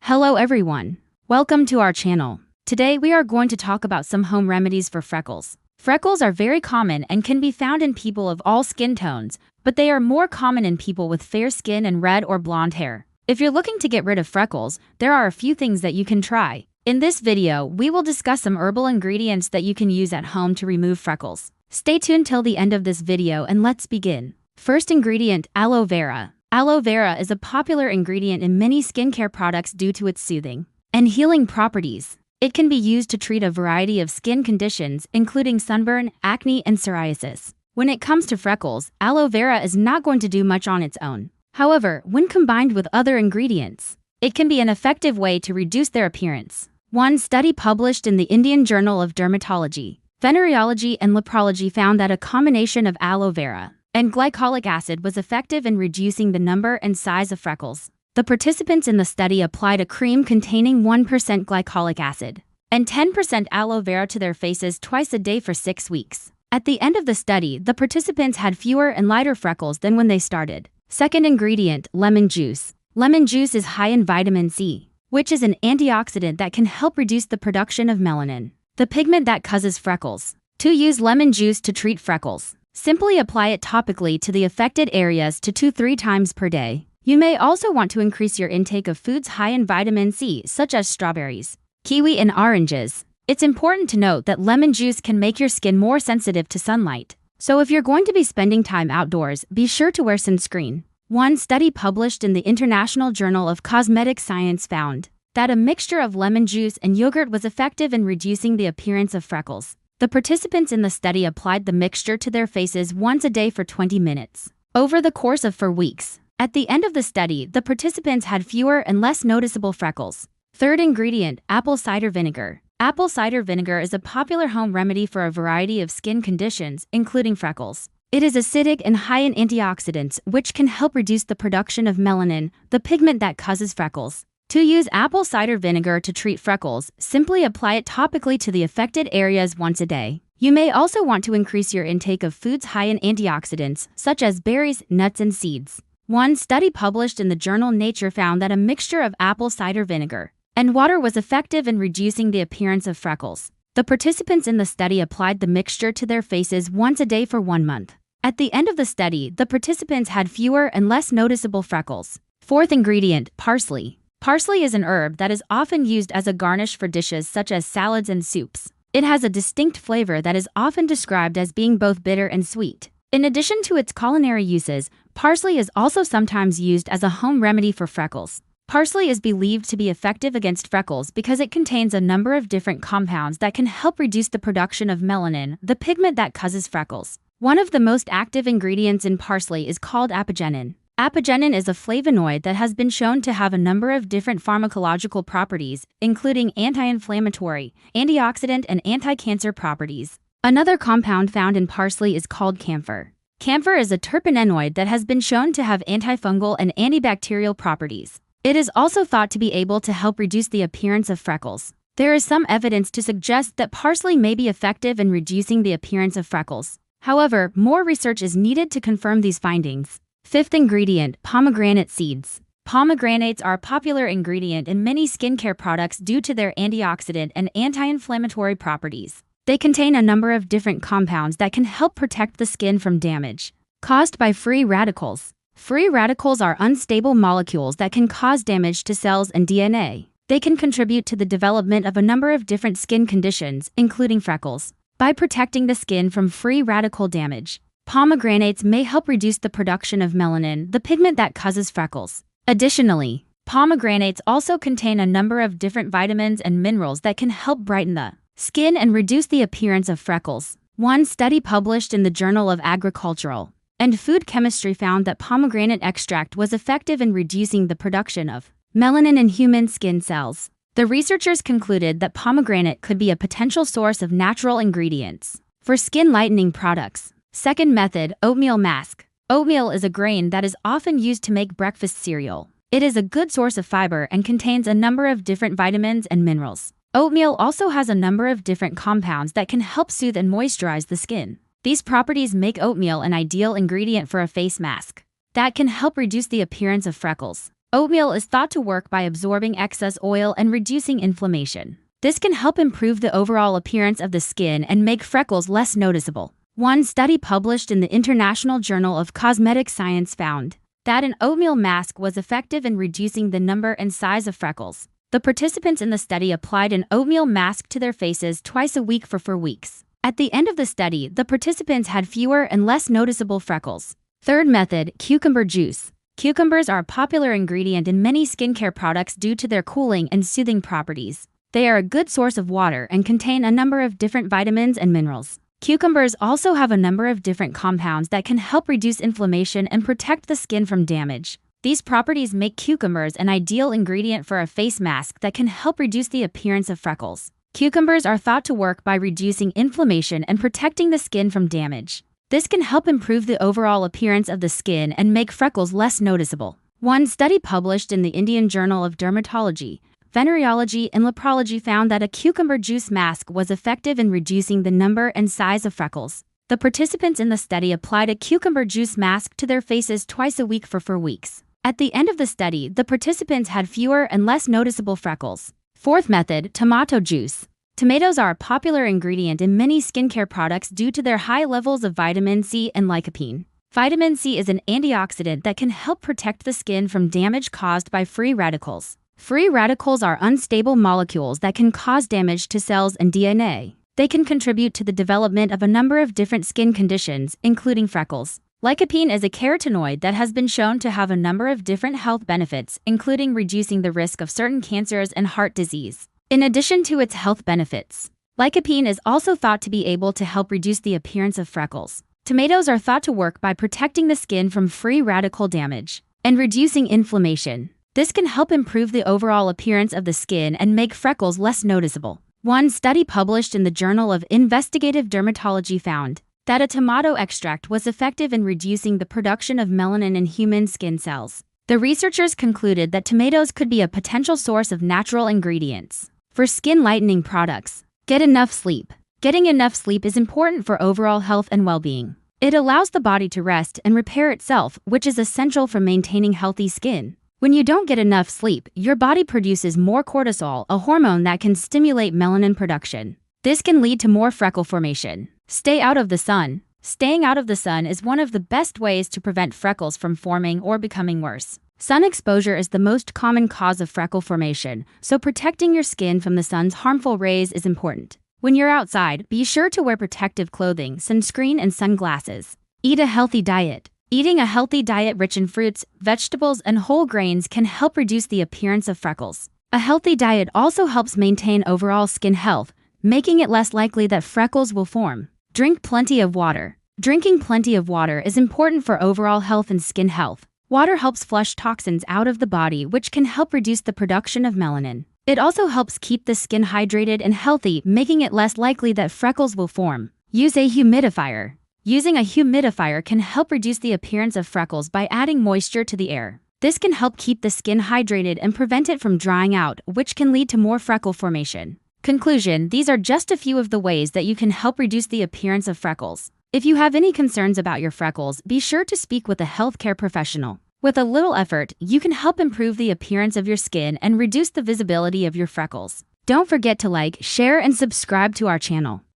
Hello everyone. Welcome to our channel. Today we are going to talk about some home remedies for freckles. Freckles are very common and can be found in people of all skin tones, but they are more common in people with fair skin and red or blonde hair. If you're looking to get rid of freckles, there are a few things that you can try. In this video, we will discuss some herbal ingredients that you can use at home to remove freckles. Stay tuned till the end of this video and let's begin. First ingredient, aloe vera. Aloe vera is a popular ingredient in many skincare products due to its soothing and healing properties. It can be used to treat a variety of skin conditions, including sunburn, acne, and psoriasis. When it comes to freckles, aloe vera is not going to do much on its own. However, when combined with other ingredients, it can be an effective way to reduce their appearance. One study published in the Indian Journal of Dermatology, Venereology and Leprology found that a combination of aloe vera and glycolic acid was effective in reducing the number and size of freckles. The participants in the study applied a cream containing 1% glycolic acid and 10% aloe vera to their faces twice a day for 6 weeks. At the end of the study, the participants had fewer and lighter freckles than when they started. Second ingredient, lemon juice. Lemon juice is high in vitamin C, which is an antioxidant that can help reduce the production of melanin, the pigment that causes freckles. To use lemon juice to treat freckles, simply apply it topically to the affected areas 2 to 3 times per day. You may also want to increase your intake of foods high in vitamin C, such as strawberries, kiwi, and oranges. It's important to note that lemon juice can make your skin more sensitive to sunlight. So if you're going to be spending time outdoors, be sure to wear sunscreen. One study published in the International Journal of Cosmetic Science found that a mixture of lemon juice and yogurt was effective in reducing the appearance of freckles. The participants in the study applied the mixture to their faces once a day for 20 minutes, over the course of 4 weeks. At the end of the study, the participants had fewer and less noticeable freckles. Third ingredient, apple cider vinegar. Apple cider vinegar is a popular home remedy for a variety of skin conditions, including freckles. It is acidic and high in antioxidants, which can help reduce the production of melanin, the pigment that causes freckles. To use apple cider vinegar to treat freckles, simply apply it topically to the affected areas once a day. You may also want to increase your intake of foods high in antioxidants, such as berries, nuts, and seeds. One study published in the journal Nature found that a mixture of apple cider vinegar and water was effective in reducing the appearance of freckles. The participants in the study applied the mixture to their faces once a day for 1 month. At the end of the study, the participants had fewer and less noticeable freckles. Fourth ingredient, parsley. Parsley is an herb that is often used as a garnish for dishes such as salads and soups. It has a distinct flavor that is often described as being both bitter and sweet. In addition to its culinary uses, parsley is also sometimes used as a home remedy for freckles. Parsley is believed to be effective against freckles because it contains a number of different compounds that can help reduce the production of melanin, the pigment that causes freckles. One of the most active ingredients in parsley is called apigenin. Apigenin is a flavonoid that has been shown to have a number of different pharmacological properties, including anti-inflammatory, antioxidant, and anti-cancer properties. Another compound found in parsley is called camphor. Camphor is a terpenoid that has been shown to have antifungal and antibacterial properties. It is also thought to be able to help reduce the appearance of freckles. There is some evidence to suggest that parsley may be effective in reducing the appearance of freckles. However, more research is needed to confirm these findings. Fifth ingredient, pomegranate seeds. Pomegranates are a popular ingredient in many skincare products due to their antioxidant and anti-inflammatory properties. They contain a number of different compounds that can help protect the skin from damage caused by free radicals. Free radicals are unstable molecules that can cause damage to cells and DNA. They can contribute to the development of a number of different skin conditions, including freckles. By protecting the skin from free radical damage, pomegranates may help reduce the production of melanin, the pigment that causes freckles. Additionally, pomegranates also contain a number of different vitamins and minerals that can help brighten the skin and reduce the appearance of freckles. One study published in the Journal of Agricultural and Food Chemistry found that pomegranate extract was effective in reducing the production of melanin in human skin cells. The researchers concluded that pomegranate could be a potential source of natural ingredients for skin lightening products. Second method, oatmeal mask. Oatmeal is a grain that is often used to make breakfast cereal. It is a good source of fiber and contains a number of different vitamins and minerals. Oatmeal also has a number of different compounds that can help soothe and moisturize the skin. These properties make oatmeal an ideal ingredient for a face mask that can help reduce the appearance of freckles. Oatmeal is thought to work by absorbing excess oil and reducing inflammation. This can help improve the overall appearance of the skin and make freckles less noticeable. One study published in the International Journal of Cosmetic Science found that an oatmeal mask was effective in reducing the number and size of freckles. The participants in the study applied an oatmeal mask to their faces twice a week for 4 weeks. At the end of the study, the participants had fewer and less noticeable freckles. Third method, cucumber juice. Cucumbers are a popular ingredient in many skincare products due to their cooling and soothing properties. They are a good source of water and contain a number of different vitamins and minerals. Cucumbers also have a number of different compounds that can help reduce inflammation and protect the skin from damage. These properties make cucumbers an ideal ingredient for a face mask that can help reduce the appearance of freckles. Cucumbers are thought to work by reducing inflammation and protecting the skin from damage. This can help improve the overall appearance of the skin and make freckles less noticeable. One study published in the Indian Journal of Dermatology, Venereology and Leprology found that a cucumber juice mask was effective in reducing the number and size of freckles. The participants in the study applied a cucumber juice mask to their faces twice a week for 4 weeks. At the end of the study, the participants had fewer and less noticeable freckles. Fourth method, tomato juice. Tomatoes are a popular ingredient in many skincare products due to their high levels of vitamin C and lycopene. Vitamin C is an antioxidant that can help protect the skin from damage caused by free radicals. Free radicals are unstable molecules that can cause damage to cells and DNA. They can contribute to the development of a number of different skin conditions, including freckles. Lycopene is a carotenoid that has been shown to have a number of different health benefits, including reducing the risk of certain cancers and heart disease. In addition to its health benefits, lycopene is also thought to be able to help reduce the appearance of freckles. Tomatoes are thought to work by protecting the skin from free radical damage and reducing inflammation. This can help improve the overall appearance of the skin and make freckles less noticeable. One study published in the Journal of Investigative Dermatology found that a tomato extract was effective in reducing the production of melanin in human skin cells. The researchers concluded that tomatoes could be a potential source of natural ingredients for skin lightening products. Get enough sleep. Getting enough sleep is important for overall health and well-being. It allows the body to rest and repair itself, which is essential for maintaining healthy skin. When you don't get enough sleep, your body produces more cortisol, a hormone that can stimulate melanin production. This can lead to more freckle formation. Stay out of the sun. Staying out of the sun is one of the best ways to prevent freckles from forming or becoming worse. Sun exposure is the most common cause of freckle formation, so protecting your skin from the sun's harmful rays is important. When you're outside, be sure to wear protective clothing, sunscreen, and sunglasses. Eat a healthy diet. Eating a healthy diet rich in fruits, vegetables, and whole grains can help reduce the appearance of freckles. A healthy diet also helps maintain overall skin health, making it less likely that freckles will form. Drink plenty of water. Drinking plenty of water is important for overall health and skin health. Water helps flush toxins out of the body, which can help reduce the production of melanin. It also helps keep the skin hydrated and healthy, making it less likely that freckles will form. Use a humidifier. Using a humidifier can help reduce the appearance of freckles by adding moisture to the air. This can help keep the skin hydrated and prevent it from drying out, which can lead to more freckle formation. Conclusion: these are just a few of the ways that you can help reduce the appearance of freckles. If you have any concerns about your freckles, be sure to speak with a healthcare professional. With a little effort, you can help improve the appearance of your skin and reduce the visibility of your freckles. Don't forget to like, share, and subscribe to our channel.